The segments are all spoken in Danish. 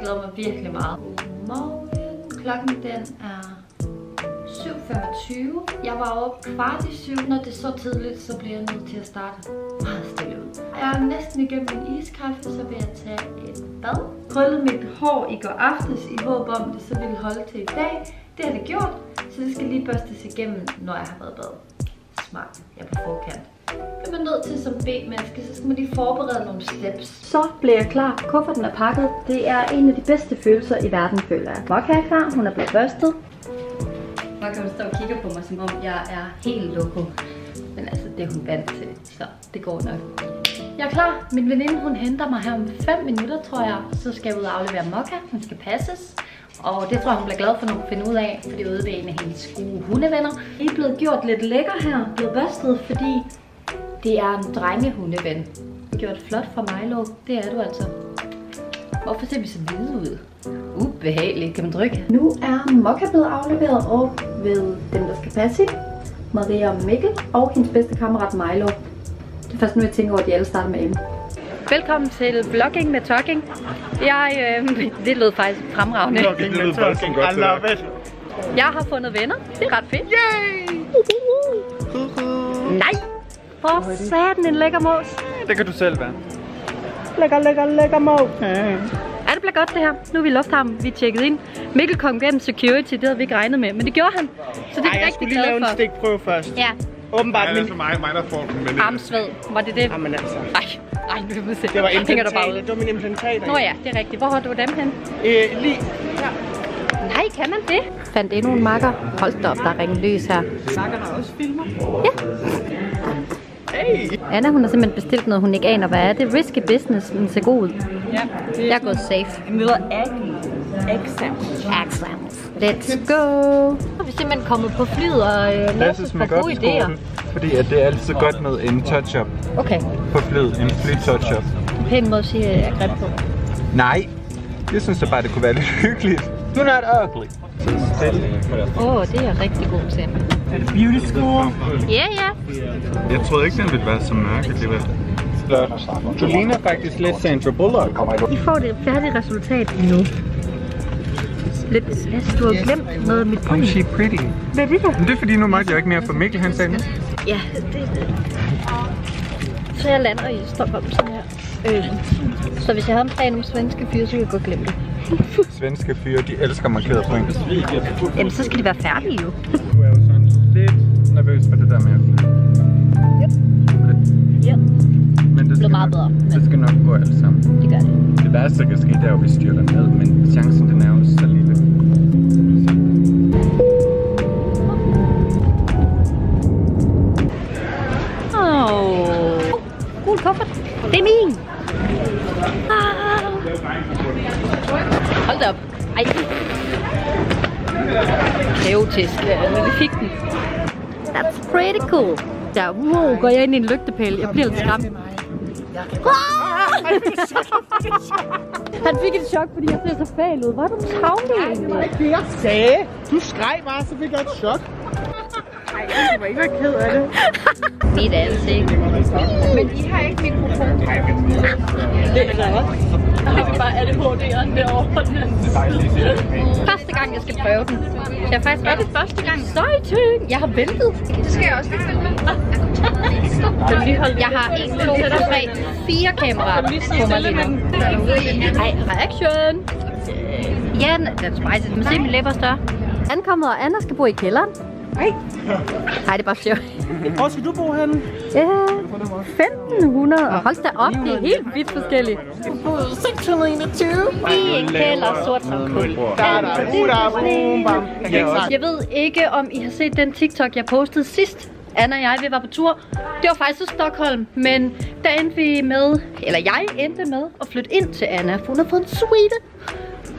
jeg glæder mig virkelig meget. Godmorgen. Klokken den er 7:25. Jeg var oppe 6:15. Når det er så tidligt, så bliver jeg nødt til at starte meget stille ud. Jeg er næsten igennem min iskaffe, så vil jeg tage et bad. Krøllede mit hår i går aftes i håb om, det så ville holde til i dag. Det har det gjort, så det skal lige børstes igennem, når jeg har været bad. Smart. Jeg er på forkant. Jeg er nødt til som B-menneske, så skal man lige forberede nogle steps. Så bliver jeg klar. Kufferten er pakket. Det er en af de bedste følelser i verden, føler jeg. Mokka er klar. Hun er blevet børstet. Mokka, hun står og kigger på mig, som om jeg er helt loko. Men altså, det er hun vant til, så det går nok. Jeg er klar. Min veninde, hun henter mig her om 5 minutter, tror jeg. Så skal jeg ud og aflevere Mokka. Hun skal passes. Og det tror jeg, hun bliver glad for, når hun finder ud af, for det er ude ved en af hendes gode hundevenner. I er blevet gjort lidt lækker her, blevet børstet, fordi det er en drengehundeven. Gjort flot for Milo, det er du altså. Hvorfor ser vi så hvide ud? Ubehageligt, kan man trykke? Nu er Mokka blevet afleveret og ved dem, der skal passe hende. Maria og Mikkel og hendes bedste kammerat Milo. Det er først nu, jeg tænker over, at de alle starter med M. Velkommen til vlogging med talking. Det lød faktisk fremragende. Vlogging med talking, I love it. Jeg har fundet venner, det er ret fedt. Yay! Nej! Hvor satan en lækker mås. Det kan du selv være. Lækker mås. Ja, det bliver godt det her. Nu er vi i lufthavnen, vi er tjekket ind. Mikkel kom gennem security, det havde vi ikke regnet med, men det gjorde han. Så det er jeg rigtig skulle lige lave en stikprøve først. Ja. Åbenbart det er altså mig, der får den. Men armsved, var det det? Jamen altså. Ej, nu vil se. Det var implantater. Det var min implantater. Nå ja, det er rigtigt. Hvor har du dem hen? Lige. Ja. Nej, kan man det? Fandt endnu en makker. Hold da op, der er ringen løs her. Makkerne også filmer? Ja. Hey. Anna, hun har simpelthen bestilt noget, hun ikke aner, hvad er. Det er risky business, men ser god ud. Ja. Jeg er gået safe. Jeg møder Excellent. Let's go. Vi er simpelthen kommet på flyet og Lasses med gode idéer. Fordi at det er altid godt med en touch-up. Okay. På flyet, en fly-touch-up. En pæn måde at sige, at jeg er grim på. Nej, jeg synes da bare, det kunne være lidt hyggeligt. You're not ugly. Det er jeg rigtig god til. Er det beauty school? Ja. Jeg troede ikke, den ville være så mørk alligevel. Du ligner faktisk lidt Sandra Bullock. I får det færdige resultat nu. Lidt, du har glemt noget af mit point. She pretty. Hvad er det der? Men det er fordi, nu måtte jeg ikke mere for Mikkel, han sagde det. Ja, det. Så jeg lander i Stockholm sådan her. Så hvis jeg havde en plan om svenske fyre, så ville jeg godt glemme det. Svenske fyre, de elsker markerede point. Jamen, så skal de være færdige jo. Du er jo sådan lidt nervøs for det der med at flyve. Ja. Men det skal, meget bedre, men det skal nok gå alt sammen. Det gør det. Det værste, der kan ske, det er jo, hvis styrter ned, men chancen den er jo så lille. Cool kuffert. Det er min. Hold da op. Ej. Kaotisk. Men vi fik den. That's pretty cool. Der går jeg ind i en lygtepæl. Jeg bliver lidt skræmt. Han fik et chok, fordi jeg ser så fæl ud. Hvor er du travlig egentlig? Det var ikke det, jeg sagde. Du skreg bare, så fik jeg et chok. Ej, jeg var ikke være ked af det. Mit ansigt. Men I har ikke mikrofon. Det er der også. Der har vi bare ADHD'eren derovre. Første gang, jeg skal prøve den. Det er faktisk det første gang. Sejting. Jeg har ventet. Det skal jeg også lige følge med. Jeg har 1, 2, 3, 4 kameraer på mig lige nu. Ej, reaction. Ja, den spices. Man ser min læber større. Ankommet, og Anna skal bo i kælderen. Nej. Nej, det er bare sjovt. Hvor skal du bo henne? Ja, 1500. Og hold da op, det er helt vidt forskelligt. 621. I en kælder, sort som kul. Jeg ved ikke, om I har set den TikTok, jeg postede sidst. Anna og jeg, vi var på tur. Det var faktisk i Stockholm, men der endte vi med, eller jeg endte med at flytte ind til Anna, for hun har fået en suite.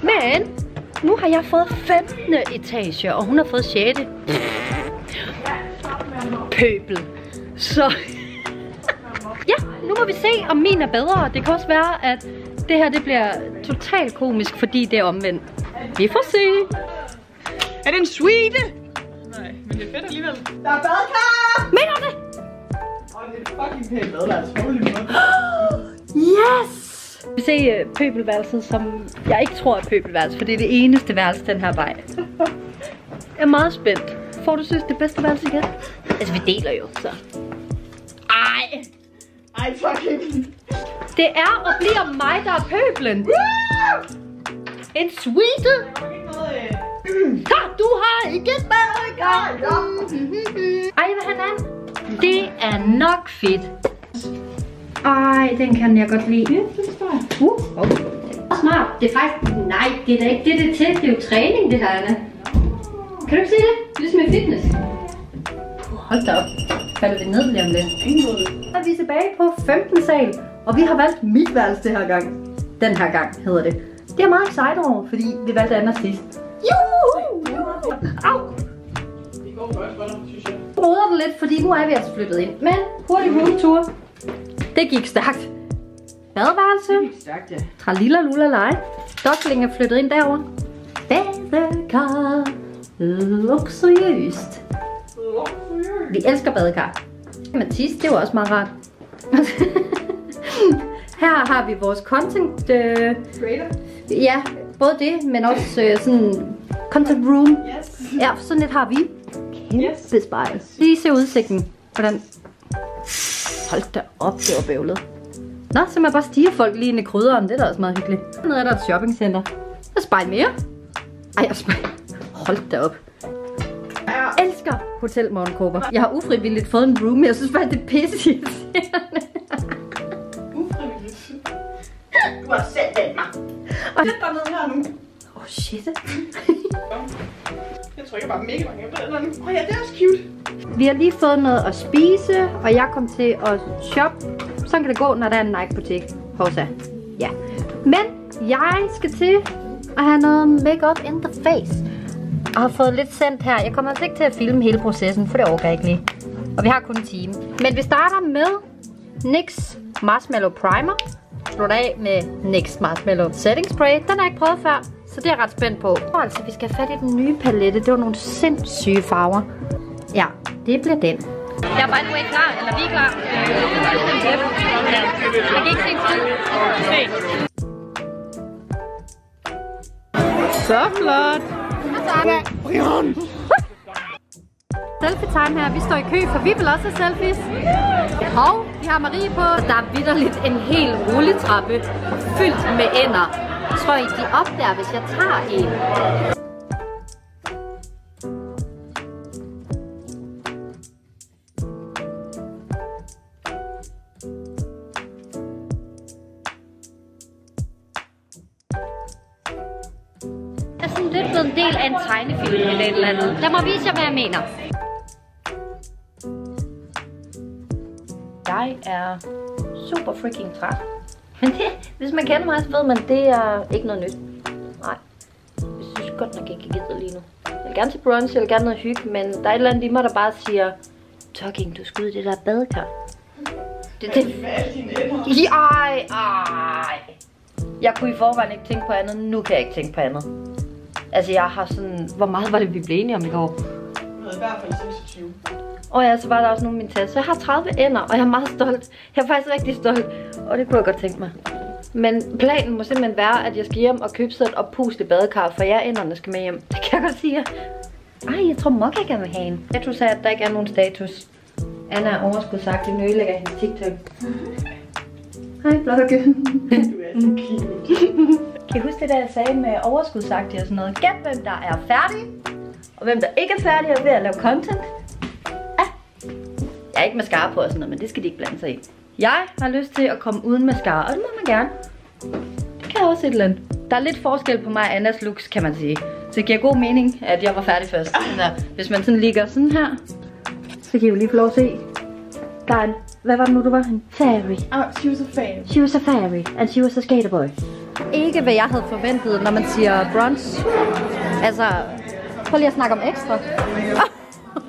Men nu har jeg fået 15. etage, og hun har fået 6. Pøbel. Så ja, nu må vi se, om min er bedre. Det kan også være, at det her det bliver totalt komisk, fordi det er omvendt. Vi får se. Er det en suite? Nej, men det er fedt alligevel. Der er badekar! Mener du det? Det er fucking pænt badeværelse. Yes! Vi ser pøbelværelset, som jeg ikke tror er pøbelværelse, for det er det eneste værelse den her vej. Jeg er meget spændt. Får du synes det bedste værelse igen? Altså vi deler jo, så. Ej, fucking. Det er og bliver mig, der er pøblen. En suite. Du har ikke badekar. Ej, hvad han er? Det er nok fedt. Ej, den kan jeg godt lide. Smart. Det er faktisk... Nej, det er da ikke det til. Det er jo træning, det her, Anna. Kan du ikke se det? Ligesom i fitness. Hold da op. Falder vi ned lige om lidt. Så er vi tilbage på 15. sal. Og vi har valgt mit værelse det her gang. Den her gang hedder det. Det er meget excited over, fordi vi valgte andet sidst. Juhu! Au! Det går godt for dig, synes jeg. Jeg roder det lidt, fordi nu er vi altså flyttet ind. Men hurtig roomtour. Det gik stærkt. Badeværelse. Det gik stærkt, ja. Tralila lula lej. Dokling er flyttet ind derovre. Badekar. Luxuriøst. Vi elsker badekar. Mathis, det var også meget rart. Her har vi vores content Creator? Ja, både det, men også sådan content room. Yes. Ja, sådan et har vi. Kæmpe spejl. Lige se udsigten. Hvordan? Hold da op, det var bøvlet. Nå, så man bare stiger folk lige ind i krydderen. Det er da også meget hyggeligt. Nede er der et shoppingcenter. Og spejl mere. Ej, og spejl. Hold da op. Jeg elsker hotel morgenkåber. Jeg har ufrivilligt fået en room. Jeg synes faktisk, det er pisse irriterende. Ufrivilligt. Du har selv vendt mig. Sæt dig ned her nu. Shit. Jeg trykker bare mega mange billeder nu. Ja, det er også cute. Vi har lige fået noget at spise, og jeg kom til at shoppe. Sådan kan det gå, når der er en Nike-butik. Hosa. Ja. Men jeg skal til at have noget makeup in the face. Og har fået lidt sendt her. Jeg kommer altså ikke til at filme hele processen, for det overgår jeg ikke lige. Og vi har kun en time. Men vi starter med NYX Marshmallow Primer. Slutter af med NYX Marshmallow Setting Spray. Den har jeg ikke prøvet før, så det er jeg ret spændt på. Og altså, vi skal have fat i den nye palette. Det var nogle sindssyge farver. Ja, det bliver den. Jeg er by the way klar, eller vi er klar. Jeg kan ikke se en tid. Så flot. Selfie time her. Vi står i kø, for vi vil også have selfies. Og vi har Marie på. Der er vitterligt en hel rulletrappe fyldt med ænder. Jeg tror ikke, de opdager, hvis jeg tager en. Jeg er sådan lidt blevet en del af en tegnefilm eller et eller andet. Lad mig vise jer, hvad jeg mener. Jeg er super freaking træt. Men det, hvis man kender mig, så ved man, det er ikke noget nyt. Nej, jeg synes godt nok ikke, jeg gider lige nu. Jeg vil gerne til brunch, jeg vil gerne noget hygge, men der er et eller andet i mig, der bare siger, Talking, du skal ud i det der badekar. Det. Ej. Jeg kunne i forvejen ikke tænke på andet, nu kan jeg ikke tænke på andet. Altså jeg har sådan, hvor meget var det, vi blev enige om i går? Jeg havde i hvert fald 26. Og ja, så var der også nogle af mine tal. Så jeg har 30 ender, og jeg er meget stolt. Jeg er faktisk rigtig stolt, og det kunne jeg godt tænke mig. Men planen må simpelthen være, at jeg skal hjem og købe sådan et oppustet badekar, for jeg enderne skal med hjem. Det kan jeg godt sige. Ej, jeg tror Mokka gerne vil have en. Status er, at der ikke er nogen status. Anna er overskudsagtig, nu ødelægger hendes TikTok. Hej, Blokke. Du er så cute. Kan I huske det, der jeg sagde med overskudsagtig og sådan noget? Gæt, hvem der er færdig, og hvem der ikke er færdig og ved at lave content. Jeg er ikke mascara på og sådan noget, men det skal de ikke blande sig i. Jeg har lyst til at komme uden mascara, og det må man gerne. Det kan også et eller andet. Der er lidt forskel på mig og Annas looks, kan man sige. Så det giver god mening, at jeg var færdig først. Så hvis man sådan ligger sådan her, så kan I jo lige få lov at se. Der er en, hvad var det nu, du var? En fairy. She was a fan. She was a fairy, and she was a skaterboy. Ikke hvad jeg havde forventet, når man siger brunch. Altså, prøv lige at snakke om ekstra.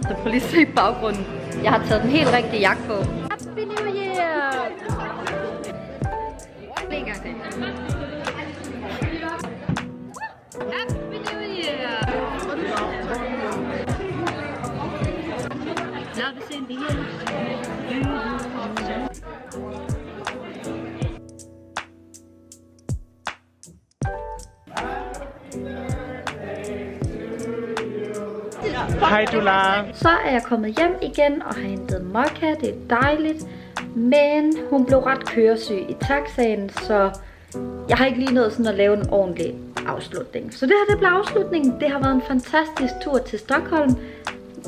Så prøv lige at se baggrunden. Jeg har taget den helt rigtige jakke på. Happy New Year! En gang til. Happy New Year! Love is in the air. Hej Dula. Så er jeg kommet hjem igen og har hentet Mokka. Det er dejligt. Men hun blev ret køresyg i taxaen, så jeg har ikke lige nået sådan at lave en ordentlig afslutning. Så det her, det blev afslutningen. Det har været en fantastisk tur til Stockholm.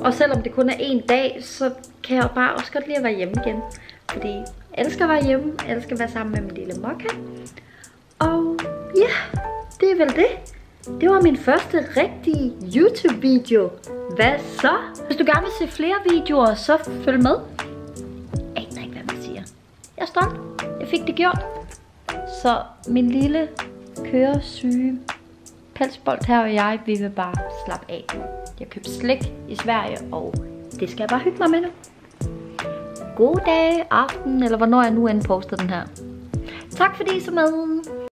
Og selvom det kun er en dag, så kan jeg bare også godt lide at være hjemme igen. Fordi jeg elsker at være hjemme, jeg elsker at være sammen med min lille Mokka. Og ja, det er vel det. Det var min første rigtige YouTube-video. Hvad så? Hvis du gerne vil se flere videoer, så følg med. Jeg aner ikke, hvad man siger. Jeg er stolt. Jeg fik det gjort. Så min lille køresyge pelsbold her og jeg, vi vil bare slappe af. Jeg købte slik i Sverige, og det skal jeg bare hygge mig med nu. God dag, aften, eller hvornår jeg nu end poster den her. Tak fordi I så med.